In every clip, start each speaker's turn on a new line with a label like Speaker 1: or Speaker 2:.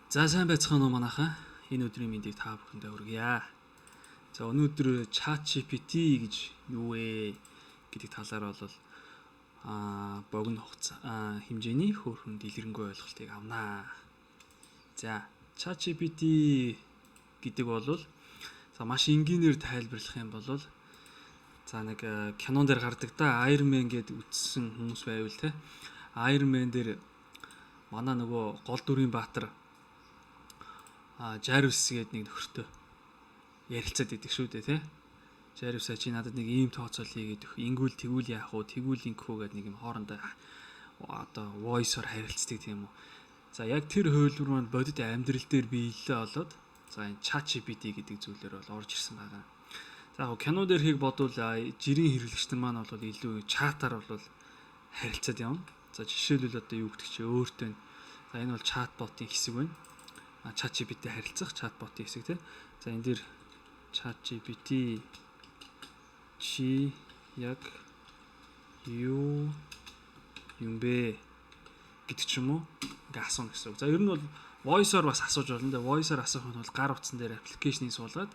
Speaker 1: За сайн байцгаана уу манайхаа. Энэ өдрийн мэндийг та бүхэндээ хүргье. За өнөөдөр ChatGPT гэж юу вэ гэдэг талаар бол богино хугацаа хэмжээний хөөрхөн дэлгэрэнгүй ойлголтыг авнаа. За ChatGPT гэдэг бол маш энгийнээр тайлбарлах юм бол нэг кинон дээр гардаг да Iron Man гэдэг үтсэн хүмүүс байвал те Iron Man дээр манай нөгөө гол дүрийн баатар Jarvis гэдэг нэг нөхөртөө ярилцаад идэг шүү дээ тий. Jarvis чи надад нэг ийм тооцоолъё гэдэг. Ингүүл тэгүүл яах вэ? Тэгүүл ингэхүү гэдэг нэг юм хоорондоо одоо voice-оор харилцдаг тийм үү. За яг тэр хувилбар маань бодит амьдрал дээр биелэлээ болоод за энэ ChatGPT гэдэг зүйлээр бол орж ирсэн байгаа. За яг кино дээр хийг бодвол жирийн хэрэглэгч нар маань бол илүү чатаар бол харилцаад явна. За жишээлбэл одоо юу гэдэг чи өөртөө за энэ бол chatbot-ийн хэсэг байна. ChatGPT харилцах chatbot-ийн хэсэг тийм. За энэ дээр ChatGPT чи яг юу юм бэ гэдэг ч юм уу ингээ асууна гэсэн үг. За ер нь бол voice-оор бас асууж болно. Тэгээ voice-оор асуух нь бол гар утсан дээр аппликейшнийг суулгаад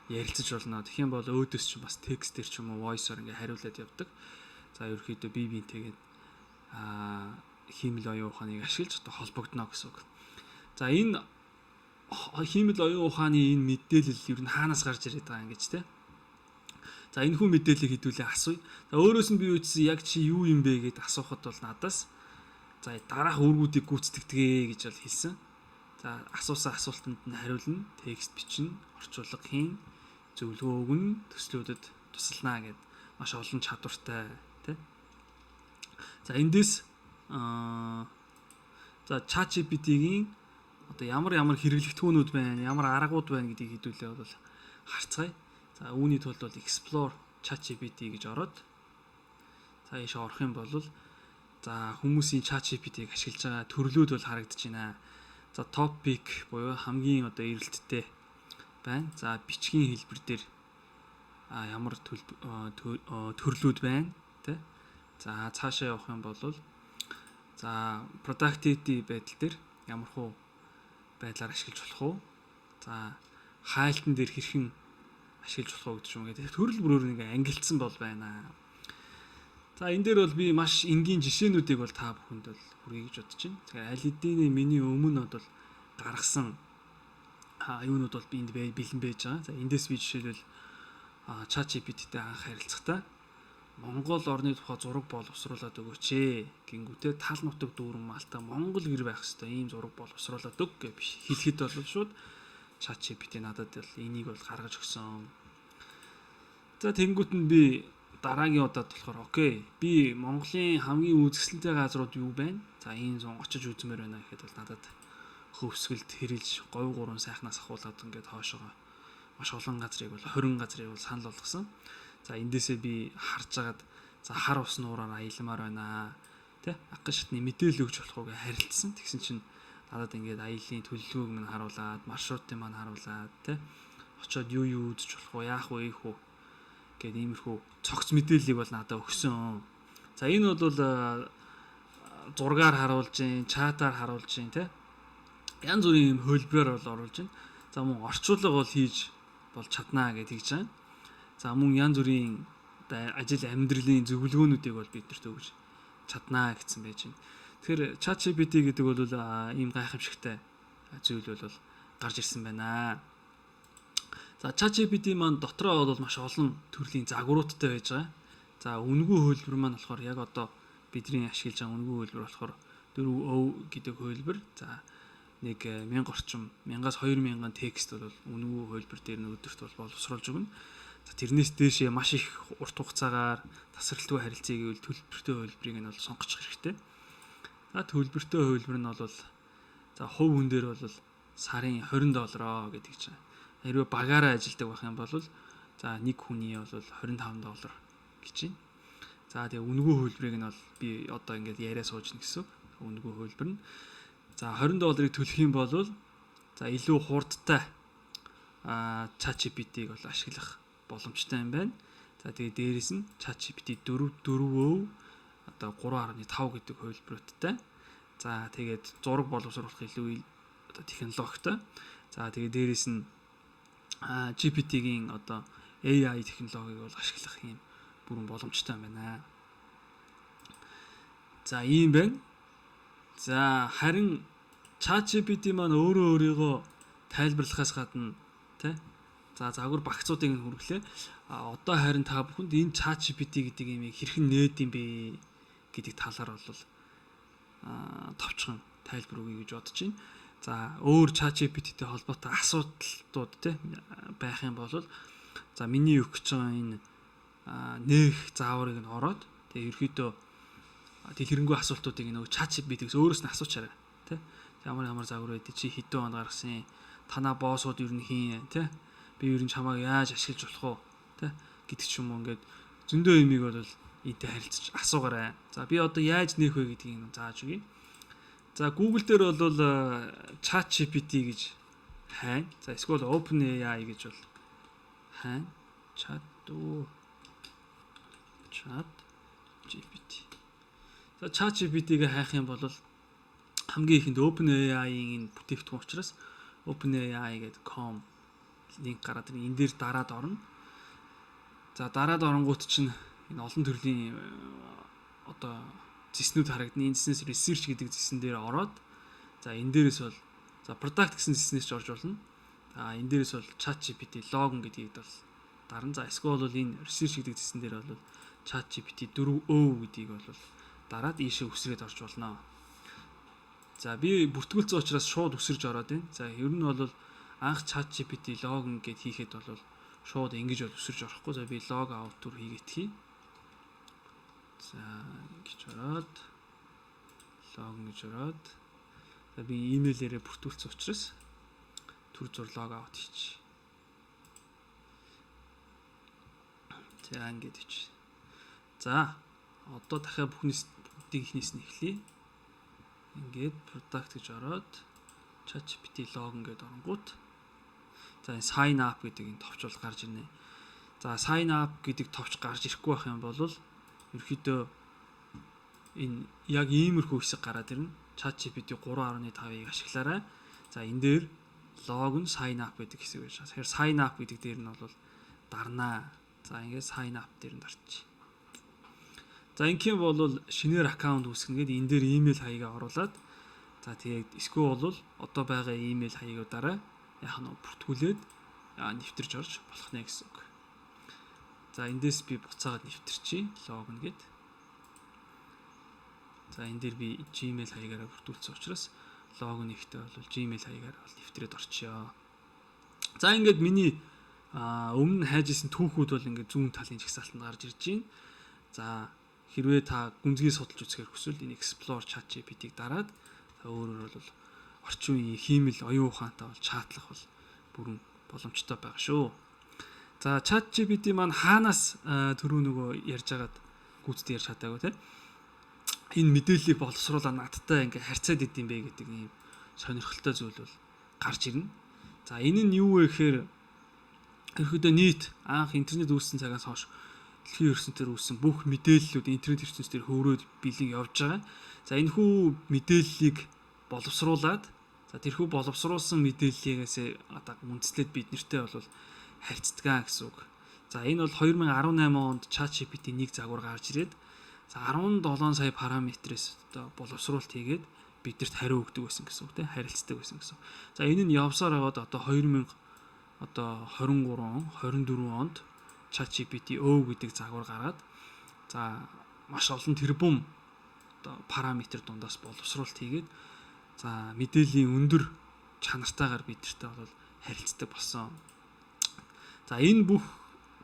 Speaker 1: ярилцаж болно. Тэгэх юм бол өөдөөс ч бас текстээр ч юм уу voice-оор ингээ хариулаад явдаг. За ерөөхдөө бие биентэйгээ хиймэл оюун ухааныг ашиглаж одоо холбогдно гэсэн үг. За энэ хиймэл оюун ухааны энэ мэдээлэл ер нь хаанаас гарч ирээд байгаа юм гэж те. За энэ хүн мэдээллийг хэдүүлээ асууя. За өөрөөс нь би үтсэн яг чи юу юм бэ гэдээ асуухад бол надаас за дараах үүргүүдийг гүйцэтгэдэг гэж бол хэлсэн. За асуусан асуултанд нь хариулна, текст бичнэ, орчуулга хийн, зөвлөгөө өгнө, төслүүдэд тусалнаа гэд маш олон чадвартай те. За эндээс за ChatGPT-гийн одоо ямар хэрэглэгдэхүүнүүд байна, ямар аргууд байна гэдгийг хэдүүлээ бол харцгаая. За үүний тулд бол Explore ChatGPT гэж ороод за ийш орох юм бол за хүмүүсийн ChatGPT-г ашиглаж байгаа төрлүүд бол харагдаж байна. За topic буюу хамгийн одоо эрэлттэй байна. За бичгийн хэлбэр дээр ямар төрлүүд байна тэ. За цаашаа явах юм бол за productivity байдал дээр ямар хуу байдлаар ашиглаж болох уу? За хайлтан дээр хэрхэн ашиглаж болох уу гэдэг юм гээд төрөл бүрөөр ингээ ангилсан бол байна. За энэ дээр бол би маш энгийн жишээнүүдийг бол та бүхэнд бол хүргэе гэж бодож байна. Тэгэхээр аль хэдийн миний өмнө бол гаргасан юунууд бол би энд бэлэн байж байгаа. За эндээс би жишээлбэл ChatGPT-тэй анх харилцахдаа Монгол орны тухай зураг боловсруулад өгөөч ээ. Гингүүтээ тал нутаг дүүрэн Малта Монгол гэр байх хэвээр ийм зураг боловсруулад өг гэж хэлэхэд бол шууд ChatGPT надад л энийг бол гаргаж өгсөн. За тэнгүүт нь би дараагийн удаад болохоор окей. Би Монголын хамгийн үзэсгэлэнтэй газрууд юу байна? За энэ зун очиж үзмээр байна гэхэд бол надад хөвсгөлд хэрэлж говь гурван сайхнаас ахуулаад ингээд хоошоо маш олон газрыг бол 20 газрыг бол санал болгосон. За эндээсээ би харж агаад за хар ус нуураар аялмаар байна. Тэ? Аган шатны мэдээлэл өгч болох уу гэж харилцсан. Тэгсэн чинь надад ингээд аяллаа төлөвлөгөөг минь харуулад, маршрутыг маань харуулад, тэ? Очоод юу үзэж болох уу, яах вэ, ийх үү гэдэг иймэрхүү цогц мэдээллийг бол надад өгсөн. За энэ бол зургаар харуулж гин, чатаар харуулж гин, тэ? Янз бүрийн юм хөлбрээр бол оруулж гин. За мөн орчуулга бол хийж бол чаднаа гэж хэлж байгаа. За мөн янз бүрийн ажил амьдралын зөвлөгөөнүүдийг бол биднэрт өгж чаднаа гэсэн байж байна. Тэгэхээр ChatGPT гэдэг бол ийм гайхамшигтай зүйл бол гарч ирсэн байна. За ChatGPT маань дотроо бол маш олон төрлийн загваруудтай байж байгаа. За үнэгүй хөлбөр маань болохоор яг одоо бидний ашиглаж байгаа үнэгүй хөлбөр болохоор 4O гэдэг хөлбөр. За 1000 орчим 1000-аас 2000 текст бол үнэгүй хөлбөр дээр нь өдөрт бол боловсруулж өгнө. За тэрнээс дээшээ маш их урт хугацаагаар тасралтгүй харилцааг ивэл төлбөртэй хөлбөрийг нь бол сонгочих хэрэгтэй. За төлбөртэй хөлбөр нь бол за хувь хүн дээр бол сарын $20 гэдэг чинь. Хэрвээ багаараа ажилладаг байх юм бол за нэг хүний бол $25 гэж байна. За тэгээ үнэгүй хөлбөрийг нь бол би одоо ингээд яриа суужна гэсэн. Үнэгүй хөлбөр нь за $20-ыг төлөх юм бол за илүү хурдтай ChatGPT-г бол ашиглах боломжтой юм байна. За тэгээ дээрэс нь ChatGPT 4.4 одоо 3.5 гэдэг хувилбаруудтай. За тэгээд зураг боловсруулах илүү одоо технологитой. За тэгээ дээрэс нь GPT-гийн одоо AI технологиг бол ашиглах юм бүрэн боломжтой юм байна. За ийм байна. За харин ChatGPT маань өөрөө өөрийгөө тайлбарлахаас гадна тий. За загвар багцуудыг нь хүргэлээ. Одоо харин та бүхэнд энэ ChatGPT гэдэг юм хэрхэн нээд юм бэ гэдэг талаар бол товчхон тайлбар өгье гэж бодож байна. За өөр ChatGPT-тэй холбоотой асуудлууд тий байх юм бол за миний өгч байгаа энэ нээх зааврыг нь ороод тэгээ ерөөдөө дэлгэрэнгүй асуултуудыг нөгөө ChatGPT-гээс өөрөөс нь асуучаарай тий. Ямар загвар байдгийг чи хэдэн онд гаргасан, танаа боссууд ер нь хийн тий. Би ер нь чамайг яаж ашиглаж болох вэ тий гэдэг ч юм уу ингээд зөндөө юмыг бол энтэй харилцаж асуугаарай. За би одоо яаж нээх вэ гэдгийг нь зааж өгье. За Google дээр бол ChatGPT гэж хайн. За эсвэл OpenAI гэж бол хайн. ChatGPT. За ChatGPT-г хайх юм бол хамгийн ихэнд OpenAI-ийн бүтээгдэхүүн учраас openai.com линк гараад энэ дээр дараад орно. За дараад оронгууд чинь энэ олон төрлийн одоо зэснүүд харагдана. Энэ зэснээс research гэдэг зэсэн дээр ороод за энэ дээрээс бол за product гэсэн зэснээс ч орж болно. За энэ дээрээс бол ChatGPT login гэдгийг бол дарна. За эсвэл бол энэ research гэдэг зэсэн дээр бол ChatGPT 4o гэдгийг бол дараад ийшээ үсрээд орж болно. За би бүртгүүлсэн учраас шууд үсэрж ороод байна. За ер нь бол анх ChatGPT login гэд хийхэд бол шууд ингэж бол үсэрж орохгүй. За би log out төр хийгээд хий. За ингэж ороод login гэж ороод за би имэйлээрээ бүртгүүлсэн учраас төр зур log out хийчих. За ингэж хийчих. За одоо дахиад бүхнийг ихнээс нь эхлэе. Ингээд product гэж ороод ChatGPT login гэдэг оронгууд за sign up гэдэг энэ товч бол гарч ирнэ. За sign up гэдэг товч гарч ирэхгүй байх юм бол ерөөхдөө энэ яг иймэрхүү хэсэг гараад ирнэ. ChatGPT 3.5-ыг ашиглаарай. За энэ дээр login sign up гэдэг хэсэг байж байгаа. Тэгэхээр sign up гэдэг дээр нь бол дарнаа. За ингээд sign up дээр нь дарчих. За ингийн бол шинээр аккаунт үүсгэнэ гэдэг энэ дээр имэйл хаягаа оруулаад за тэгээд эсвэл бол одоо байгаа имэйл хаягуудаараа яг нь бүртгүүлээд нэвтэрж орж болох нэ гэсэн үг. За эндээс би буцаагаад нэвтэрчий логин гэд. За энэ дээр би Gmail хаягаараа бүртгүүлсэн учраас логин ихтэй бол Gmail хаягаараа бол нэвтрээд орчихё. За ингээд миний өмнө хайжсэн түүхүүд бол ингээд зүүн талын жагсаалтанд гарч ирж байна. За хэрвээ та гүнзгий судалж үзэхээр хүсвэл энэ Explore ChatGPT-г дараад та өөрөөр бол орчин үеийн хиймэл оюун ухаантай бол чатлах бол бүрэн боломжтой байгаа шүү. За ChatGPT маань хаанаас түрүү нөгөө ярьж агаад гүйцэд ярьж чадаагүй те. Энэ мэдээллийг боловсруулаад надтай ингээ харьцаад идэм бэ гэдэг ийм сонирхолтой зүйл бол гарч ирнэ. За энэ нь юу вэ гэхээр ерөөдөө нийт анх интернет үүссэн цагаас хойш дэлхийн ертөнцийн үүссэн бүх мэдээллүүд интернет ертөнцийн хөөрөөд бэлэн явж байгаа. За энэ хүү мэдээллийг боловсруулад за тэрхүү боловсруулсан мэдээллийгээс одоо үндэслээд бид нэртэй бол харьцдаг гэсэн үг. За энэ бол 2018 онд ChatGPT 1 загвар гарч ирээд за 17 сая параметрээс одоо боловсруулалт хийгээд бидэрт хариу өгдөг байсан гэсэн үг тийм харилцдаг байсан гэсэн. За энэ нь явсаар байгаад одоо 2023 24 онд ChatGPT O гэдэг загвар гаргаад за маш олон тэрбум одоо параметр дундаас боловсруулалт хийгээд за мэдээллийн өндөр чанартайгаар бидэртэй бол харилцдаг болсон. За энэ бүх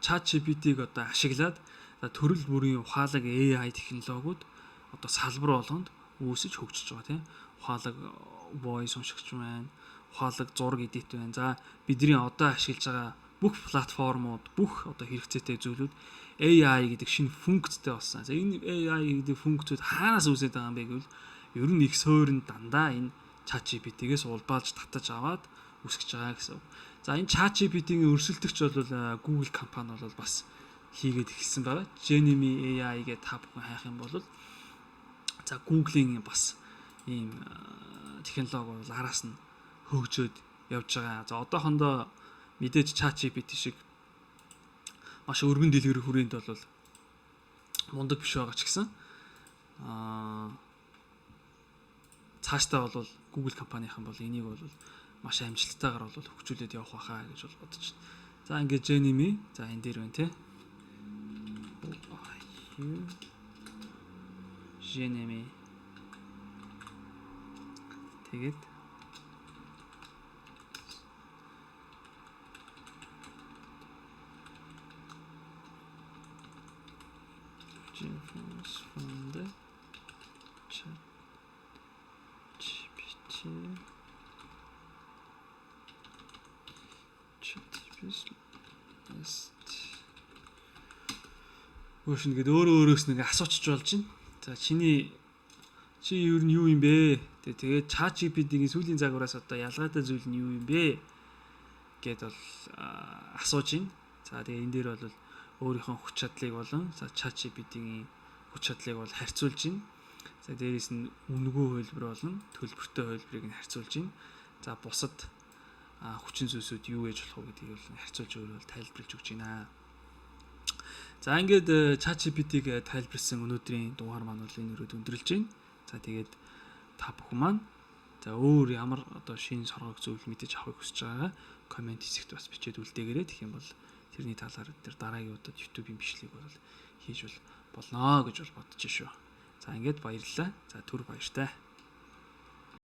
Speaker 1: ChatGPT-г одоо ашиглаад төрөл бүрийн ухаалаг AI технологиуд одоо салбар болгонд үүсэж хөгжиж байгаа тийм. Ухаалаг voice уншигч байна, ухаалаг зураг эдит байна. За бидний одоо ашиглаж байгаа бүх платформуд, бүх одоо хэрэгцээтэй зүйлүүд AI гэдэг шинэ функцтэй болсон. За энэ AI гэдэг функцүүд хаанаас үүсээд байгаа юм бэ гэвэл ер нь их суурин дандаа энэ ChatGPT-гээс улбаалж татаж аваад үсгэж байгаа гэсэн. За энэ ChatGPT-ийн өрсөлдөгч бол Google компани бол бас хийгээд эхэлсэн байгаа. Gemini AI гэдэг та бүхэн хайх юм бол за Google-ийн бас ийм технологи бол араас нь хөгжөөд явж байгаа. За одоохондоо мэдээж ChatGPT шиг маш өргөн дэлгэр хүрээнд бол мундаг биш байгаа ч гэсэн цаашдаа бол Google компанийн бол энийг бол маш амжилттайгаар бол хөгжүүлээд явах байхаа гэж бол бодож байна. За ингээд Gemini, за энэ дээр байна те. Gemini. Тэгээд from the ChatGPT. Өөршин гээд өөрөөс нэг асуучж болж байна. За чи ер нь юу юм бэ? Тэгээд ChatGPT-ийн сүүлийн загвараас одоо ялгаатай зүйл нь юу юм бэ гэд бол асууж байна. За тэгээд энэ дээр бол өөрийнхөө хүч чадлыг болон ChatGPT-ийн хүч чадлыг бол харьцуулж байна. За дээрээс нь үнэгүй хөлбөр болон төлбөртэй хөлбөрийг нь харьцуулж байна. За бусад хүчин зүйлсүүд юу гэж болох вэ гэдгийг бол харьцуулж өөрөө тайлбарлаж өгч байна. За ингээд ChatGPT-г тайлбарлсан өнөөдрийн дугаар маань бол энэ өрөөд өндөрлж байна. За тэгээд та бүхэн маань за өөр ямар одоо шинэ соргог зөвлөл мэдээж авахыг хүсэж байгаагаа комент хэсэгт бас бичээд үлдээгээрэй. Тэгэх юм бол тэрний талаар тэр дараагийн удаад YouTube-ийн бичлэгийг бол хийж болно гэж бол бодож шүү. За ингээд баярлалаа. За түр баяртай.